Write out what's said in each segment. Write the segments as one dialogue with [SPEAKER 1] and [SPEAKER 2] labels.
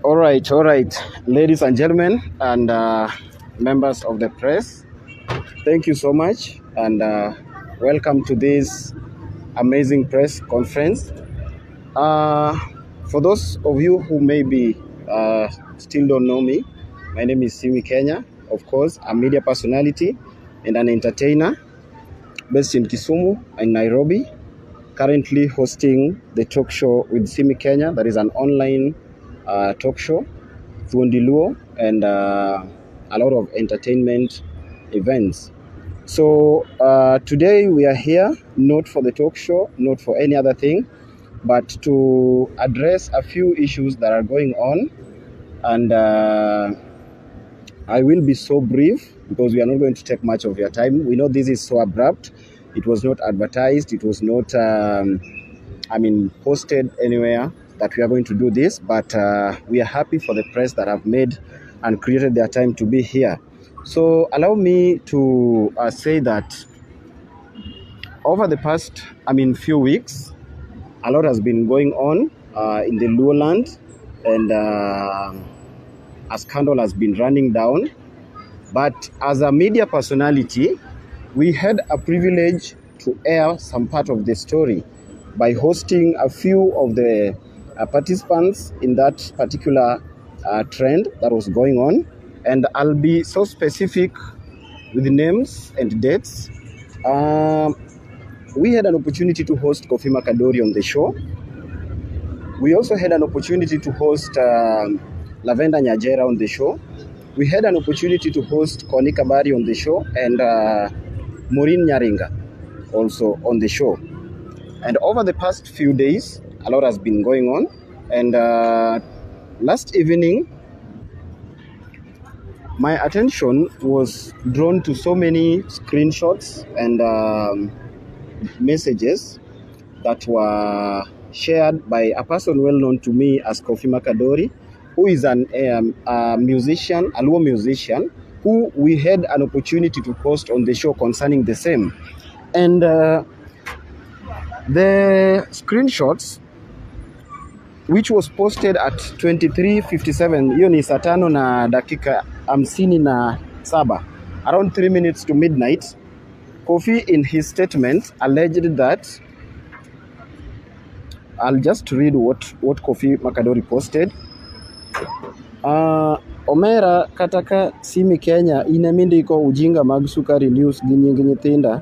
[SPEAKER 1] All right, ladies and gentlemen, and members of the press, thank you so much, and welcome to this amazing press conference. For those of you who maybe still don't know me, my name is Simy Kenya. Of course, I'm a media personality and an entertainer based in Kisumu and Nairobi, currently hosting the talk show with Simy Kenya. That is an online talk show, Luo, and a lot of entertainment events. So today we are here not for the talk show, not for any other thing, but to address a few issues that are going on. And I will be so brief because we are not going to take much of your time. We know this is so abrupt. It was not advertised. It was not, posted anywhere that we are going to do this. But we are happy for the press that have made and created their time to be here. So allow me to say that over the past, few weeks, a lot has been going on in the Luo land, and a scandal has been running down. But as a media personality, we had a privilege to air some part of the story by hosting a few of the participants in that particular trend that was going on. And I'll be so specific with the names and dates. We had an opportunity to host Koffi Mac-Adory on the show. We also had an opportunity to host Lavenda Nyajera on the show. We had an opportunity to host Koni Kabari on the show, and Maureen Nyaringa also on the show. And over the past few days, a lot has been going on. And last evening, my attention was drawn to so many screenshots and messages that were shared by a person well known to me as Koffi Mac-Adory, who is a musician, a Luo musician, who we had an opportunity to host on the show concerning the same. And the screenshots, which was posted at 23:57, hiyo ni saa 5 na dakika 57, around 3 minutes to midnight, Koffi in his statement alleged that, I'll just read what Koffi Mac-Adory posted. Omera kataka Simy Kenya inemindiko ujinga mag Sukari News gi nying nyithinda,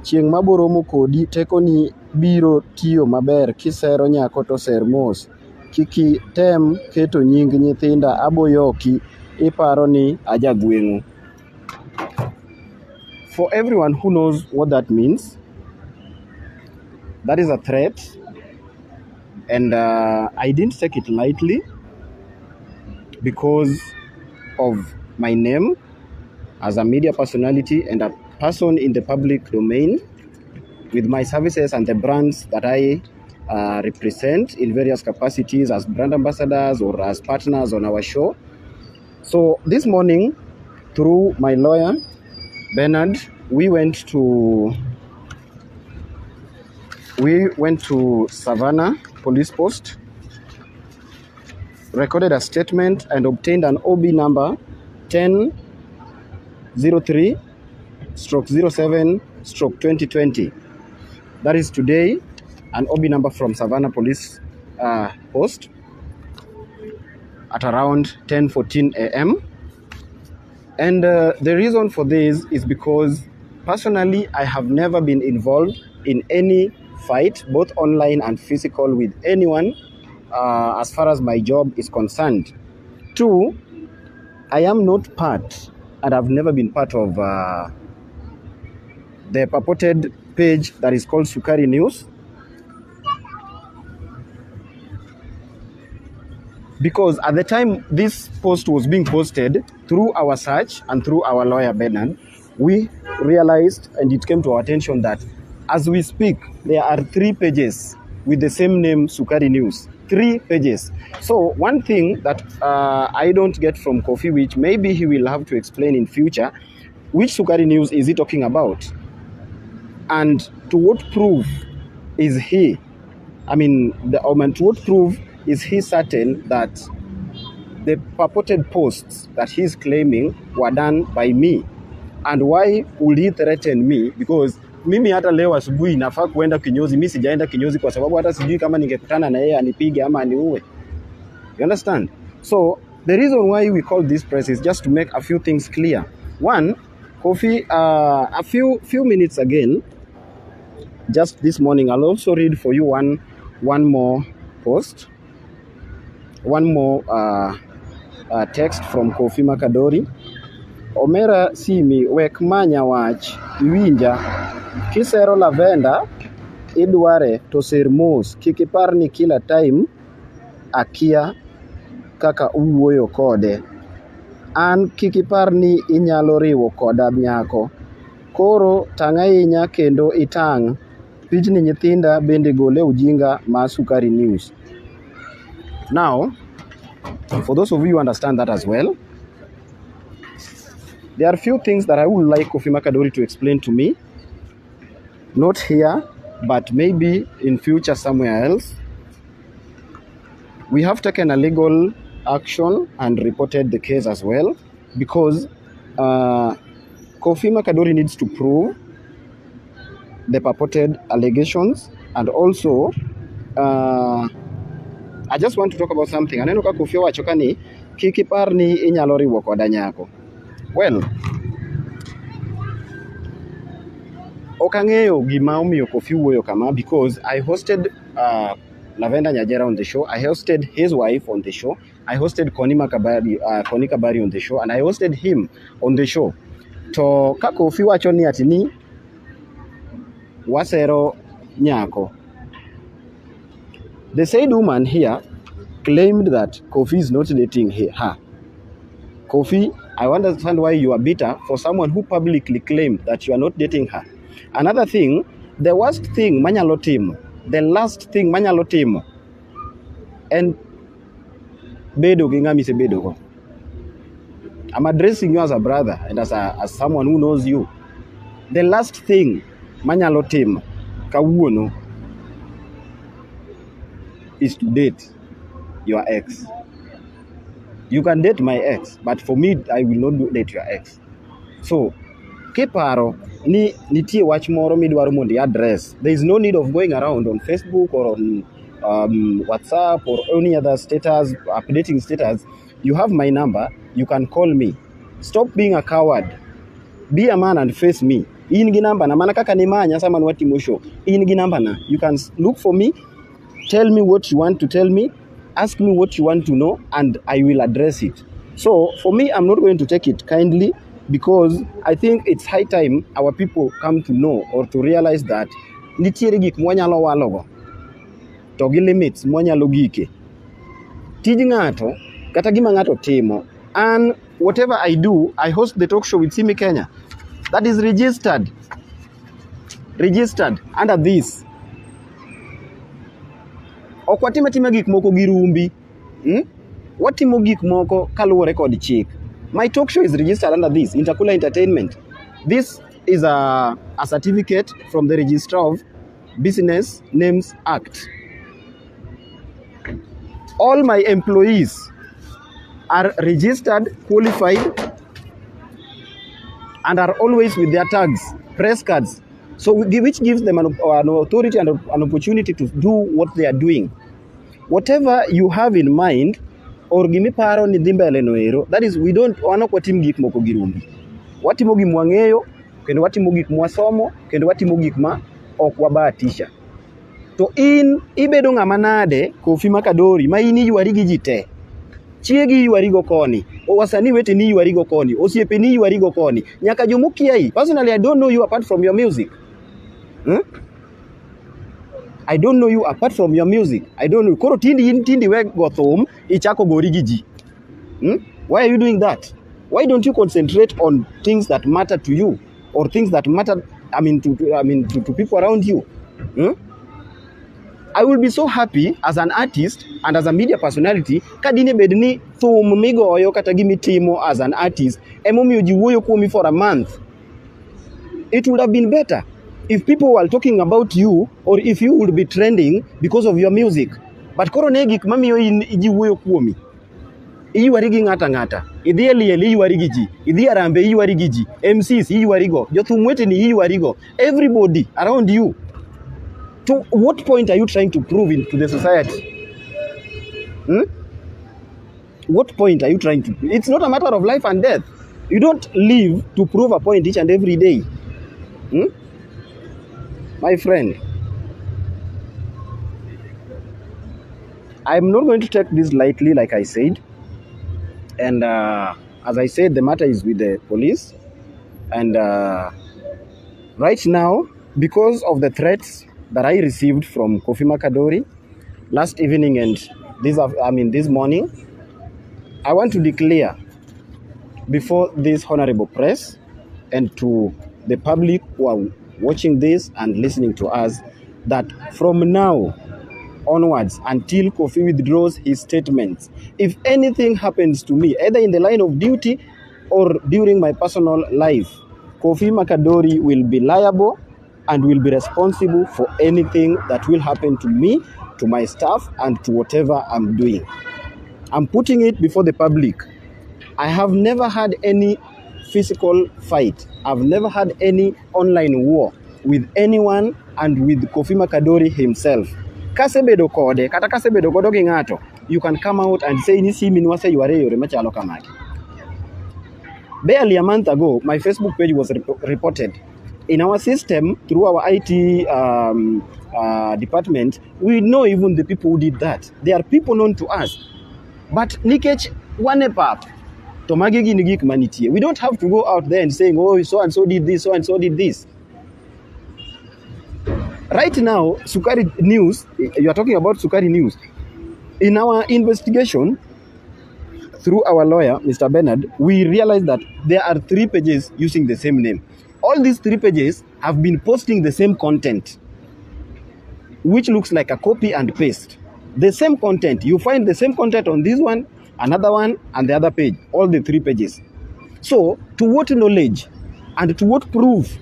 [SPEAKER 1] chieng' maboromo kodi tekoni biro tiyo maber kisero nyako to ser mos, kiki tem keto nying nyithinda aboyoki iparo ni ajagweng'u. For everyone who knows what that means, that is a threat, and I didn't take it lightly because of my name as a media personality and a person in the public domain, with my services and the brands that I represent in various capacities as brand ambassadors or as partners on our show. So this morning, through my lawyer, Bernard, we went to Savannah Police Post, recorded a statement and obtained an OB number 1003/07/2020. That is today, an OB number from Savannah Police Post at around 10:14 a.m. And the reason for this is because personally, I have never been involved in any fight, both online and physical, with anyone as far as my job is concerned. 2, I am not part, and I've never been part of the purported page that is called Sukari News, because at the time this post was being posted, through our search and through our lawyer Bernard, we realized, and it came to our attention, that as we speak, there are 3 pages with the same name, Sukari News. 3 pages. So one thing that I don't get from Koffi, which maybe he will have to explain in future, which Sukari News is he talking about? And to what proof is he, to what proof is he certain that the purported posts that he's claiming were done by me. And why would he threaten me? Because mimi hata leo asubuhi nafaa kuenda kinyozi, mimi sijaenda kinyozi kwa sababu hata sijui kama ningekutana na yeye anipige ama aniue. You understand? So the reason why we call this press is just to make a few things clear. One, Koffi, a few minutes again, just this morning, I'll also read for you one more post, one more text from Koffi Mac-Adory. Omera Simy wek manya wach iwinja kisero lavenda idware to ser mos kikipar ni kila time akia kaka uwuoyo kode an kikipar ni inyalo riwo koda nyako koro tang'ahinya kendo itang' pijni nyithinda bende gole ujinga ma Sukari News. Now, for those of you who understand that as well, there are a few things that I would like Koffi Mac-Adory to explain to me. Not here, but maybe in future somewhere else. We have taken a legal action and reported the case as well because Koffi Mac-Adory needs to prove the purported allegations, and also I just want to talk about something. Aneno ka Koffi wacho ni kikipar ni inyalo riwo koda nyako. Well, okang'eyo gima omiyo Koffi wuoyo kama, because I hosted Lavenda Nyajera on the show, I hosted his wife on the show, I hosted Koni Kabari on the show, and I hosted him on the show. To ka Koffi wacho ni atini wasero nyako. The said woman here claimed that Koffi is not dating her. Koffi, I understand why you are bitter for someone who publicly claimed that you are not dating her. Another thing, the worst thing manyalo timo, the last thing manyalo timo, and bedo gingami se bedo go. I'm addressing you as a brother and as someone who knows you. The last thing manyalo timo kawuono is to date your ex. You can date my ex, but for me, I will not date your ex. So, kiparo ni nitie wach moro midwaro mondo address. There is no need of going around on Facebook or on WhatsApp or any other status, updating status. You have my number. You can call me. Stop being a coward. Be a man and face me. In gi number na mana kaka ni manya sama nwati mosho. In gi number na. You can look for me. Tell me what you want to tell me. Ask me what you want to know, and I will address it. So, for me, I'm not going to take it kindly, because I think it's high time our people come to know or to realize that nitiere gik mwanyalo walogo to gi limits mwanyalo gike. Tij ng'ato kata gima ng'ato timo, and whatever I do, I host the talk show with Simy Kenya. That is registered under this. Ok watimo gik moko gi rumbi. Watimo gik moko kaluwore kod chik. My talk show is registered under this, Intercooler Entertainment. This is a certificate from the Registrar of Business Names Act. All my employees are registered, qualified, and are always with their tags, press cards. So which gives them an authority and an opportunity to do what they are doing. Whatever you have in mind, or gimiparo ni dhimbele noero, that is, we don't wanok watim gik moko girumbi. Watimo gik mwang'eyo, kendo watimo gik mwasomo, kendo watimo gik ma ok wabahatisha. To in ibedo ng'ama nade Koffi Mac-Adory ma in ywari gi jite. Chiegi ywari go koni, wasani wete ni ywari go koni, osiepe ni ywari go koni, nyaka jomokiai. Personally, I don't know you apart from your music. I don't know you apart from your music. I don't know. Koro tindi we go thum, ichako gori gi ji. Why are you doing that? Why don't you concentrate on things that matter to you, or things that matter, to people around you? I will be so happy as an artist and as a media personality kadine bedni thum migoyo kata gimitimo as an artist emomiyo ji wuoyo kuomi for a month. It would have been better if people were talking about you, or if you would be trending because of your music. But koro ne gik mamiyo ji wuoyo kuomi. Iywari gi ng'ata ng'ata. Idhi e liel iywari gi ji. Idhi arambe iywari gi ji. MCs iywari go. Jothum weteni iywari go. Everybody around you. To what point are you trying to prove to the society? What point are you trying to prove? It's not a matter of life and death. You don't live to prove a point each and every day. My friend, I'm not going to take this lightly, like I said. And as I said, the matter is with the police. And right now, because of the threats that I received from Koffi Mac-Adory last evening and this morning, I want to declare before this honorable press and to the public who are watching this and listening to us that from now onwards until Koffi withdraws his statements, if anything happens to me, either in the line of duty or during my personal life, Koffi Mac-Adory will be liable and will be responsible for anything that will happen to me, to my staff, and to whatever I'm doing. I'm putting it before the public. I have never had any physical fight. I've never had any online war with anyone and with Koffi Mac-Adory himself. Kasebedo kode, kata kasebedo godo gi ng'ato, you can come out and say, ni Simy nwase yuare yore machalo kamagi. Barely a month ago, my Facebook page was reported. In our system, through our IT department, we know even the people who did that. They are people known to us. But nikech one pap, tomagigi nigik manitie. We don't have to go out there and saying, oh, so and so did this, so and so did this. Right now, Sukari News, you are talking about Sukari News. In our investigation, through our lawyer, Mr. Bernard, we realized that there are 3 pages using the same name. All these 3 pages have been posting the same content, which looks like a copy and paste. The same content. You find the same content on this one, another one, and the other page. All the 3 pages. So, to what knowledge and to what proof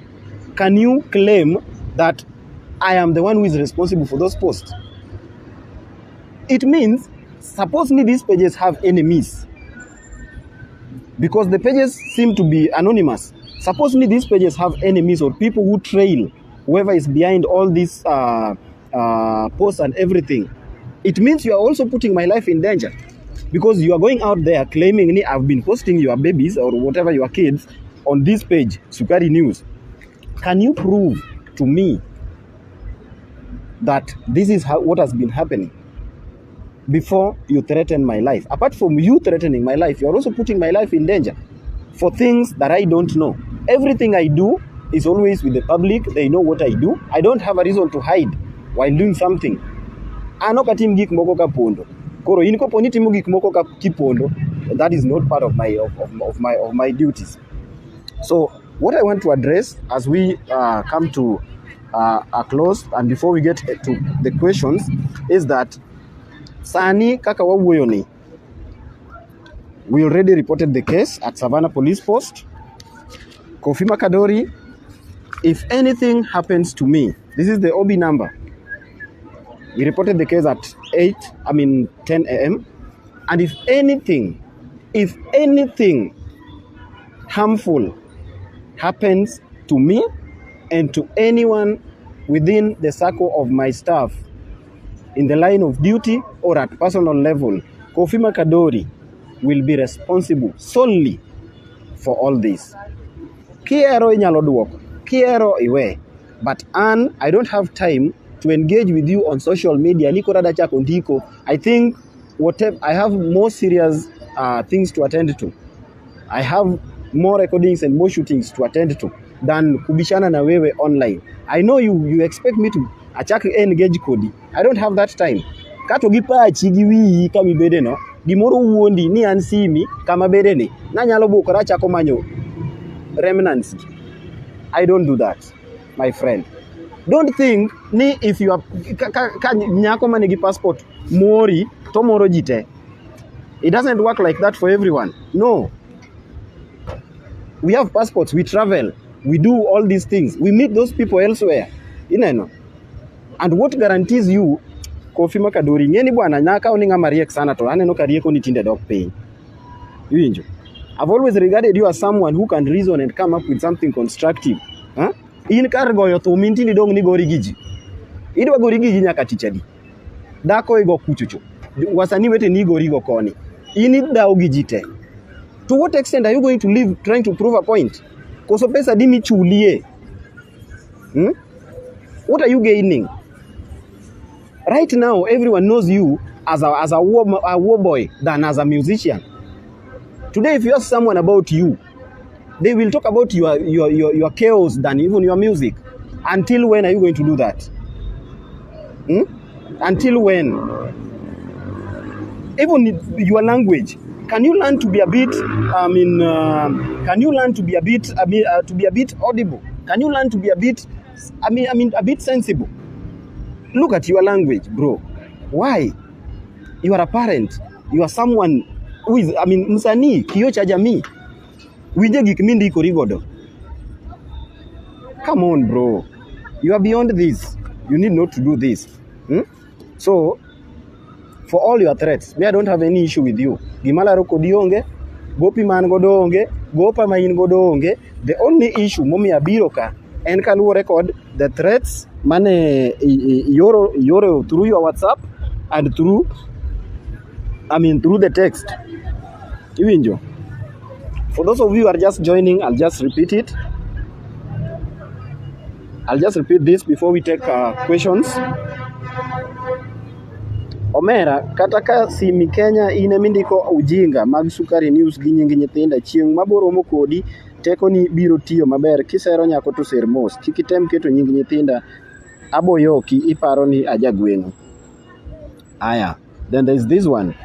[SPEAKER 1] can you claim that I am the one who is responsible for those posts? It means, supposedly these pages have enemies, because the pages seem to be anonymous. Supposedly these pages have enemies or people who trail whoever is behind all these posts and everything. It means you are also putting my life in danger, because you are going out there claiming I've been posting your babies or whatever, your kids, on this page, Sukari News. Can you prove to me that this is what has been happening before you threaten my life? Apart from you threatening my life, you are also putting my life in danger for things that I don't know. Everything I do is always with the public. They know what I do. I don't have a reason to hide while doing something. Ano katim gik moko ka pondo. Koro in ko poni timo gik moko ka kipondo. That is not part of my duties. So what I want to address as we come to a close and before we get to the questions is that Sani kaka wawuoyoni, we already reported the case at Savannah Police Post. Koffi Mac-Adory, if anything happens to me, this is the OB number. We reported the case at 10 a.m. And if anything harmful happens to me and to anyone within the circle of my staff, in the line of duty or at personal level, Koffi Mac-Adory will be responsible solely for all this. Kiero inyalo duoko, kiero iwe. But I don't have time to engage with you on social media. I think I have more serious things to attend to. I have more recordings and more shootings to attend to than kubishana na wewe online. I know you expect me to engage kodi. I don't have that time. Kato gipa chigiwi kami bedeno. Gimoro wuondi ni an Simy kama bedene. Na nyalo bukora chako manyo remnants. I don't do that, my friend. Don't think ni if you are nyako manigi passport mori to moro jite. It doesn't work like that for everyone. No. We have passports, we travel, we do all these things. We meet those people elsewhere. Ineno. And what guarantees you Koffi Mac-Adory ngeni bwana nyaka oninga mariek sana to aneno karieko ni tinde dok piny. I've always regarded you as someone who can reason and come up with something constructive. Huh? In kar goyo thum intini dong ni gori giji. Idwa gori giji nyaka tichadi. Dako igo kuchucho. Wasani wete ni gori go koni. Ini dao giji te. To what extent are you going to live trying to prove a point? Koso pesa dimi chulie. What are you gaining? Right now, everyone knows you as a war boy than as a musician. Today, if you ask someone about you, they will talk about your chaos than even your music. Until when are you going to do that? Until when? Even your language. Can you learn to be a bit? Can you learn to be a bit? To be a bit audible. Can you learn to be a bit? A bit sensible. Look at your language, bro. Why? You are a parent. You are someone who is, msanii, kioo cha jamii. Wije gikimindi iko rigodo. Come on, bro. You are beyond this. You need not to do this. So, for all your threats, me I don't have any issue with you. Gimala roko dionge, gopi man godonge, gopa main godonge. The only issue momi abiroka and kalu record the threats mane yoro through your WhatsApp and through the text. Iwinjo. For those of you who are just joining, I'll just repeat it. I'll just repeat this before we take questions. Omera, kataka Simy Kenya inemindiko ujinga mag sukari news gi nying nyithinda chieng maboro mokodi teko ni biro tiyo maber kisero nyako to ser mos kikitem keto nying nyithinda aboyoki iparo ni ajagwengo. Aya, then there is this one.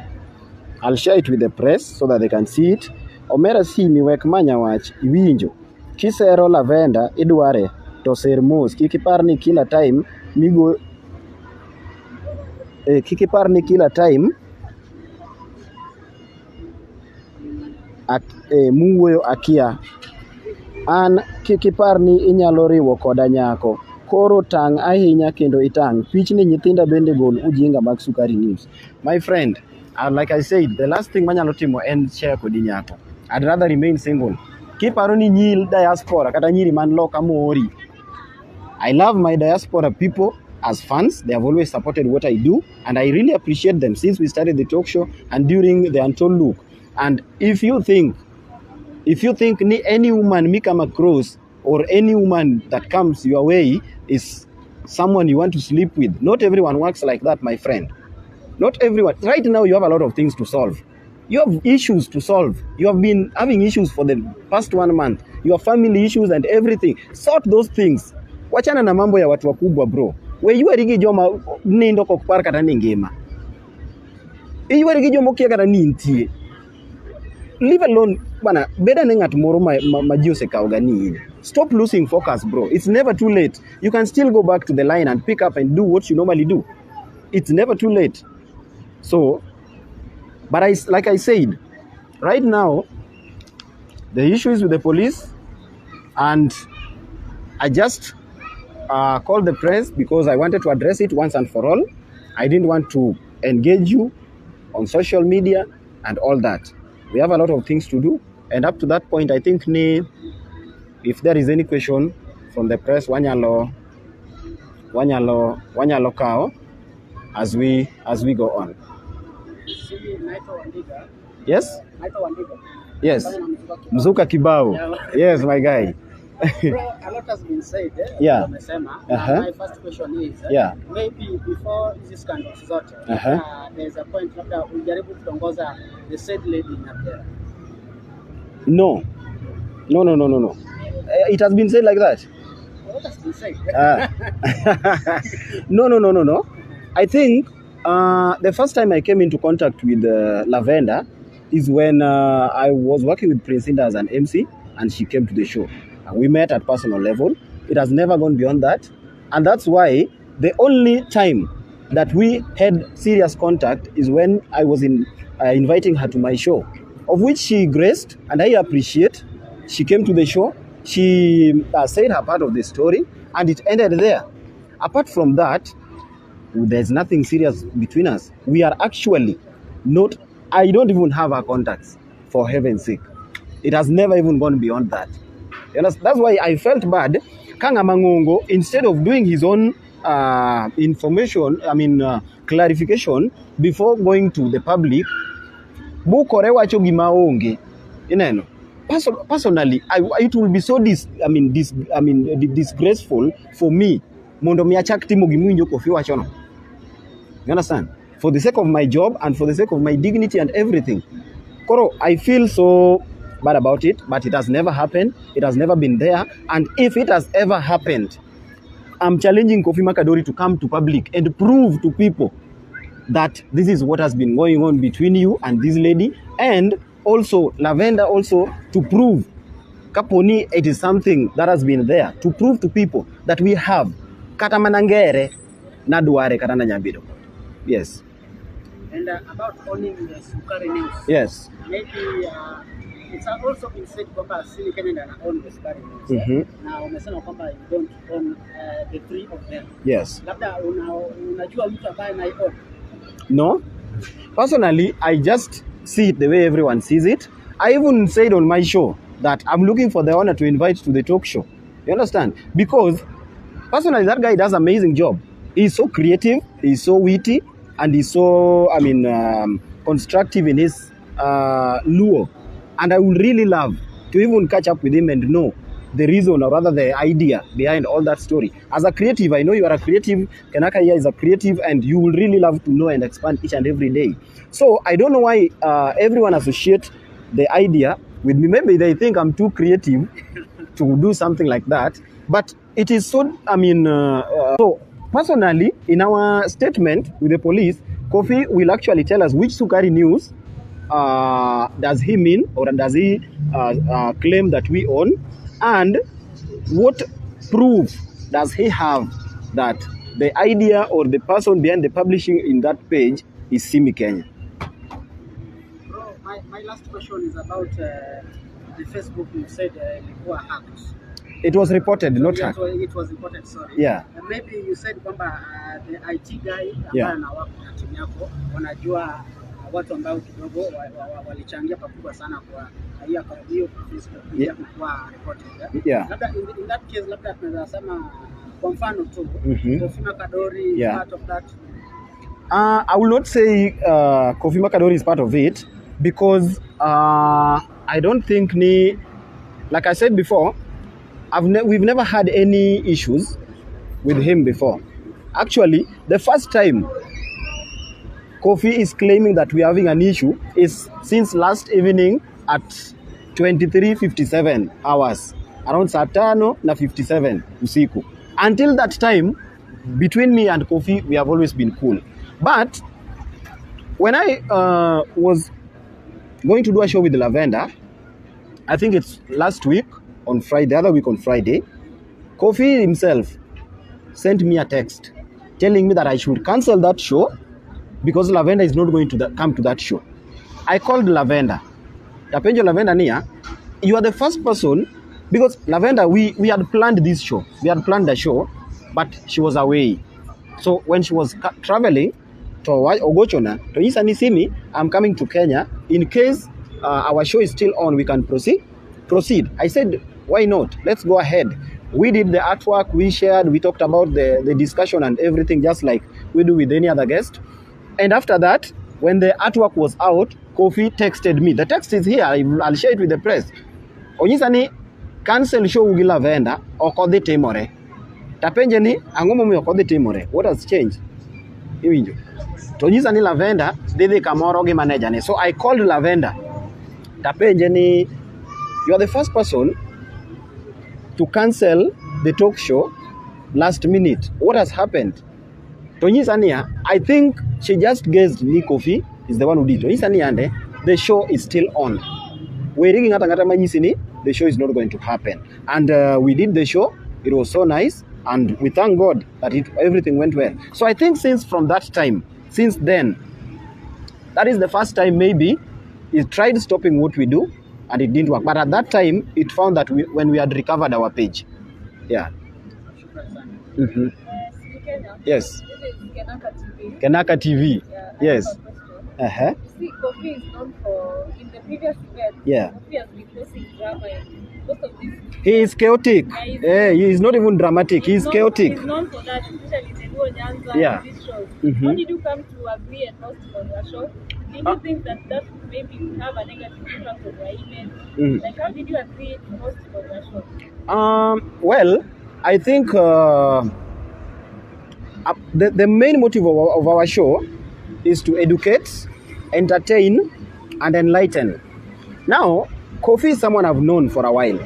[SPEAKER 1] I'll share it with the press so that they can see it. Omera Simy wek manya wach iwinjo kisero lavenda idware to ser mos kikipar ni kila time migo kikipar ni kila time muwoyo akia an kikipar ni inyalo riwo koda nyako koro tang ahinya kendo itang pichni nyithinda bende gol ujinga mag sukari news. My friend, like I said, the last thing manyalo timo en share kodi nyako. I'd rather remain single. Kiparo ni nyil diaspora kata nyiri man loka mori. I love my diaspora people as fans. They have always supported what I do, and I really appreciate them since we started the talk show and during the Untold Look. And if you think any woman me come across or any woman that comes your way is someone you want to sleep with, not everyone works like that, my friend. Not everyone. Right now you have a lot of things to solve. You have issues to solve. You have been having issues for the past 1 month. Your family issues and everything. Sort those things. Wachana na mambo ya watu wakubwa, bro. We you are joma nindo kokpar kata ningema. You are joma kia kata nintie. Leave alone, bana. Better nengat moro majiose kaogani. Stop losing focus, bro. It's never too late. You can still go back to the line and pick up and do what you normally do. It's never too late. So, but like I said, right now, the issue is with the police, and I just called the press because I wanted to address it once and for all. I didn't want to engage you on social media and all that. We have a lot of things to do, and up to that point, I think if there is any question from the press, wanyalo kao as we go on. Yes? Yes. Mzuka Kibao. Yes, my guy.
[SPEAKER 2] A lot has been said.
[SPEAKER 1] Yeah.
[SPEAKER 2] My first question is, maybe before this kind of resort, there's a point that ujaribu kutongoza the said lady in Akera.
[SPEAKER 1] No. It has been said like that.
[SPEAKER 2] What has been said?
[SPEAKER 1] No. I think the first time I came into contact with Lavenda is when I was working with Prince Inda as an MC, and she came to the show. And we met at personal level. It has never gone beyond that. And that's why the only time that we had serious contact is when I was inviting her to my show, of which she graced, and I appreciate. She came to the show. She said her part of the story, and it ended there. Apart from that, there's nothing serious between us. We are actually not, I don't even have her contacts. for heaven's sake. It has never even gone beyond that. You know, that's why I felt bad. Kanga Mangongo, instead of doing his own clarification before going to the public, personally, it will be so disgraceful for me. You understand? For the sake of my job and for the sake of my dignity and everything. Koro, I feel so bad about it, but it has never happened. It has never been there. And if it has ever happened, I'm challenging Koffi Mac-Adory to come to public and prove to people that this is what has been going on between you and this lady, and also Lavender also to prove Kaponi it is something that has been there, to prove to people that we have Katamanangere Naduare Katana Nyabido. Yes.
[SPEAKER 2] And about owning the Sukari News.
[SPEAKER 1] Yes.
[SPEAKER 2] Maybe it's also been said that Simy Kenya own the Sukari News. Now, umesema kwamba you don't own the three of them.
[SPEAKER 1] Yes.
[SPEAKER 2] Labda unajua mtu ambaye anaiona.
[SPEAKER 1] No. Personally, I just see it the way everyone sees it. I even said on my show that I'm looking for the honor to invite to the talk show. You understand? Because personally, that guy does an amazing job. He's so creative, he's so witty, and he's so, constructive in his lure. And I would really love to even catch up with him and know the reason, or rather the idea behind all that story. As a creative, I know you are a creative. Kenaka here is a creative, and you will really love to know and expand each and every day. So I don't know why everyone associates the idea with me. Maybe they think I'm too creative to do something like that. But it is so, so personally, in our statement with the police, Koffi will actually tell us which Sukari News does he mean, or does he claim that we own, and what proof does he have that the idea or the person behind the publishing in that page is Simy Kenya.
[SPEAKER 2] Bro, my last question is about the Facebook you said were hacked.
[SPEAKER 1] It was reported, not hacked.
[SPEAKER 2] It was reported, sorry.
[SPEAKER 1] Yeah.
[SPEAKER 2] And maybe you said kwamba the IT guy anawapa na timu yako wanajua watu ambao kidogo walichangia pakubwa sana kwa hiyo Facebook kwa reported.
[SPEAKER 1] Yeah.
[SPEAKER 2] Labda in that case labda tunaweza sema kwa mfano tu Koffi Mac-Adory is part of that.
[SPEAKER 1] I will not say Koffi Mac-Adory is part of it, because I don't think like I said before, we've never had any issues with him before. Actually, the first time Koffi is claiming that we are having an issue is since last evening at 23:57 hours, around saa 5:57 usiku. Until that time, between me and Koffi, we have always been cool. But when I was going to do a show with Lavender, I think it's last week on Friday, the other week on Friday, Koffi himself sent me a text telling me that I should cancel that show because Lavender is not going to come to that show. I called Lavender. Tapenjo Lavender Nia, you are the first person, because Lavender, we had planned this show. We had planned the show, but she was away. So when she was traveling to Ogochona, to Isani Simy, I'm coming to Kenya. In case our show is still on, we can proceed. I said, why not? Let's go ahead. We did the artwork, we shared, we talked about the discussion and everything, just like we do with any other guest. And after that, when the artwork was out, Koffi texted me. The text is here. I'll share it with the press. Onyisani cancel show ugi Lavender okode temore. Tapenje ni angomo mi okode temore. What has changed? Iwinjo. Onyisani Lavender dede kamoro gi manager ne. So I called Lavender. Tapenje ni, you are the first person to cancel the talk show last minute. What has happened? Tonyisania, I think she just guessed ni Koffi is the one who did. Tonyisania, the show is still on. We're ringing at Angatamanyisini, the show is not going to happen. And we did the show. It was so nice. And we thank God that everything went well. So I think since then, that is the first time maybe he tried stopping what we do and it didn't work. But at that time, it found that when we had recovered our page. Yeah. Yes.
[SPEAKER 3] Kenaka TV.
[SPEAKER 1] Kenaka TV.
[SPEAKER 3] Yeah,
[SPEAKER 1] yes.
[SPEAKER 3] See, Koffi is known for, in the previous event, Koffi has been causing drama in most of these.
[SPEAKER 1] He is chaotic. He is not even dramatic. He is chaotic.
[SPEAKER 3] He's known for that, especially in the Nyanza and these shows. How did you come to agree and host him on your show? Did you think that maybe would have a negative impact on your image? Like, how did you agree to host him on your show?
[SPEAKER 1] Well, I think the main motive of our show is to educate, entertain, and enlighten. Now, Koffi is someone I've known for a while.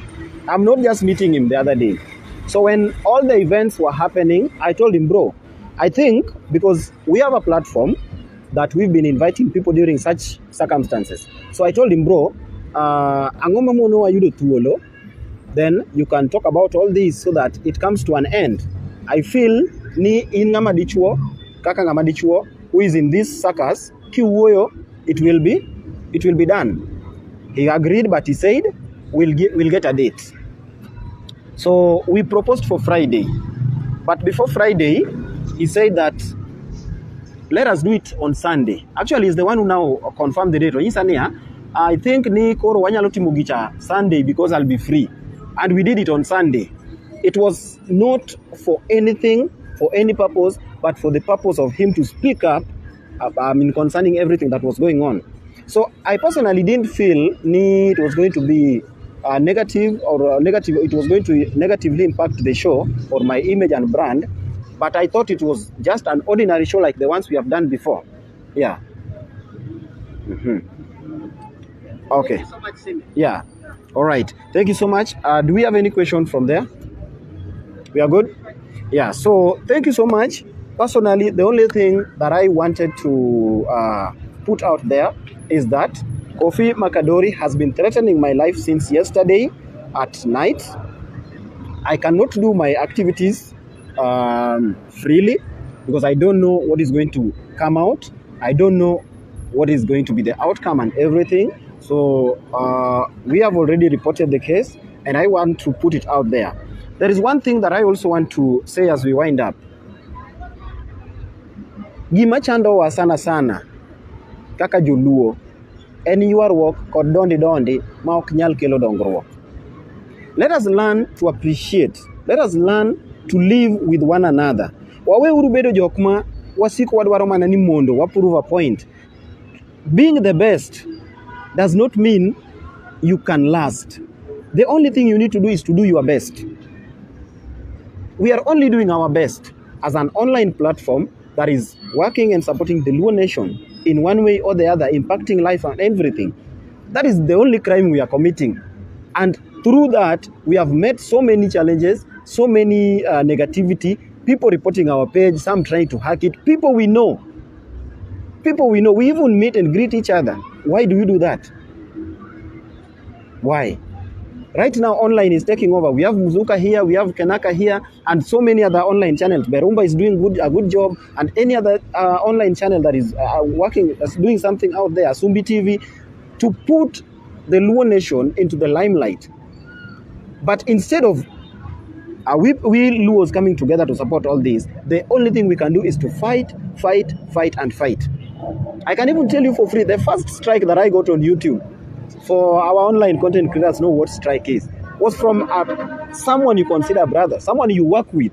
[SPEAKER 1] I'm not just meeting him the other day. So when all the events were happening, I told him, bro, I think because we have a platform that we've been inviting people during such circumstances. So I told him, bro, then you can talk about all this so that it comes to an end. I feel ni in Ngamadichuo, Kaka Ngamadichuo, who is in this circus, Kiwoyo, it will be done. He agreed, but he said we'll get a date. So we proposed for Friday. But before Friday, he said that let us do it on Sunday. Actually, he's the one who now confirmed the date. I think ni koro wanyaloti mugicha Sunday because I'll be free. And we did it on Sunday. It was not for anything, for any purpose, but for the purpose of him to speak up concerning everything that was going on. So I personally didn't feel it was going to be negative. It was going to negatively impact the show or my image and brand. But I thought it was just an ordinary show like the ones we have done before. Yeah. Okay.
[SPEAKER 2] Thank you so much, Simy.
[SPEAKER 1] Yeah. All right. Thank you so much. Do we have any question from there? We are good? Yeah. So thank you so much. Personally, the only thing that I wanted to put out there is that Koffi Mac-Adory has been threatening my life since yesterday at night. I cannot do my activities freely because I don't know what is going to come out. I don't know what is going to be the outcome and everything. So we have already reported the case and I want to put it out there. There is one thing that I also want to say as we wind up. Gima chando wa sana kaka joluo en yuarruok kod dondi ma ok nyal kelo dongruok. Let us learn to appreciate. Let us learn to live with one another. Wawe uru bedo jokma wasiku wadwaro mana ni mondo wa prove a point. Being the best does not mean you can last. The only thing you need to do is to do your best. We are only doing our best as an online platform that is working and supporting the Luo nation in one way or the other, impacting life and everything. That is the only crime we are committing. And through that, we have met so many challenges, so many negativity, people reporting our page, some trying to hack it, people we know. We even meet and greet each other. Why do we do that? Why? Right now, online is taking over. We have Muzuka here, we have Kenaka here, and so many other online channels. Berumba is doing a good job, and any other online channel that is doing something out there, Sumbi TV, to put the Luo nation into the limelight. But instead of we Luos coming together to support all this, the only thing we can do is to fight. I can even tell you for free, the first strike that I got on YouTube, for our online content creators know what strike is, was from someone you consider brother, someone you work with.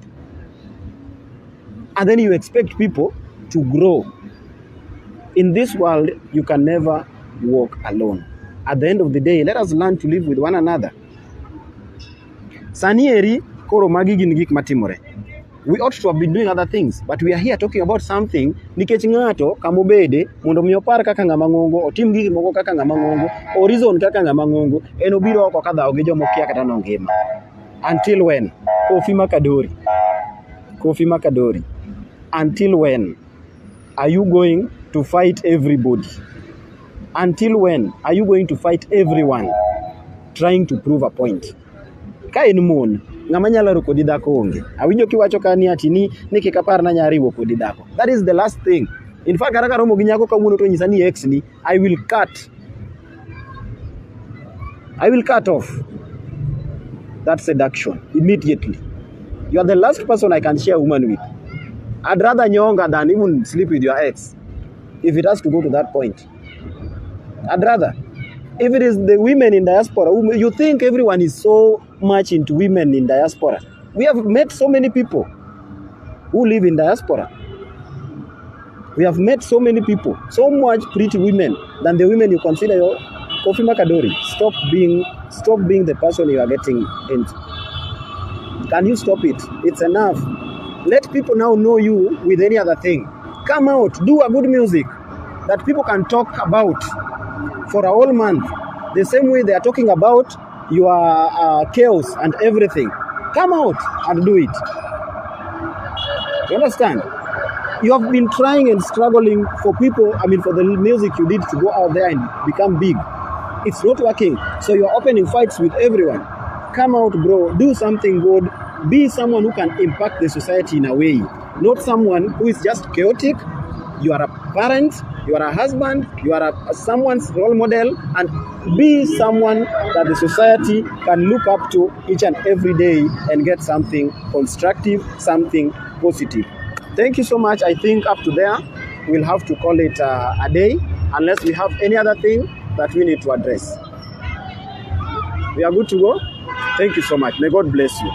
[SPEAKER 1] And then you expect people to grow. In this world, you can never walk alone. At the end of the day, let us learn to live with one another. Sanieri koro magi gin gik matimore. We ought to have been doing other things, but we are here talking about something nikech ngato kamobede mondo mi opar kaka ngama ngongo, otim gik moko kaka ngama ngongo, o reason kaka ngama ngongo, en obiro oko kadhaw gi jomo kia kata nongima. Until when? Koffi Mac-Adory. Until when are you going to fight everybody? Until when are you going to fight everyone trying to prove a point? Ka en mon ngama nyalo ro kodi dhako onge. Awinjo kiwacho kani ati ni kikapar na nyariwo kodi dhako. That is the last thing. In fact, kaka romo gi nyako kawuono to nyisa ni ex ni, I will cut off that seduction immediately. You are the last person I can share a woman with. I'd rather nyonga than even sleep with your ex. if it has to go to that point. I'd rather. If it is the women in diaspora, you think everyone is so much into women in diaspora. We have met so many people who live in diaspora. We have met so many people, so much pretty women than the women you consider your Koffi Mac-Adory. Stop being the person you are getting into. Can you stop it? It's enough. Let people now know you with any other thing. Come out, do a good music that people can talk about for a whole month. The same way they are talking about your chaos and everything. Come out and do it. You understand? You have been trying and struggling for people, for the music you did to go out there and become big. It's not working. So you're opening fights with everyone. Come out, bro. Do something good. Be someone who can impact the society in a way. Not someone who is just chaotic. You are a parent, you are a husband, you are someone's role model, and be someone that the society can look up to each and every day and get something constructive, something positive. Thank you so much. I think up to there, we'll have to call it a day, unless we have any other thing that we need to address. We are good to go. Thank you so much. May God bless you.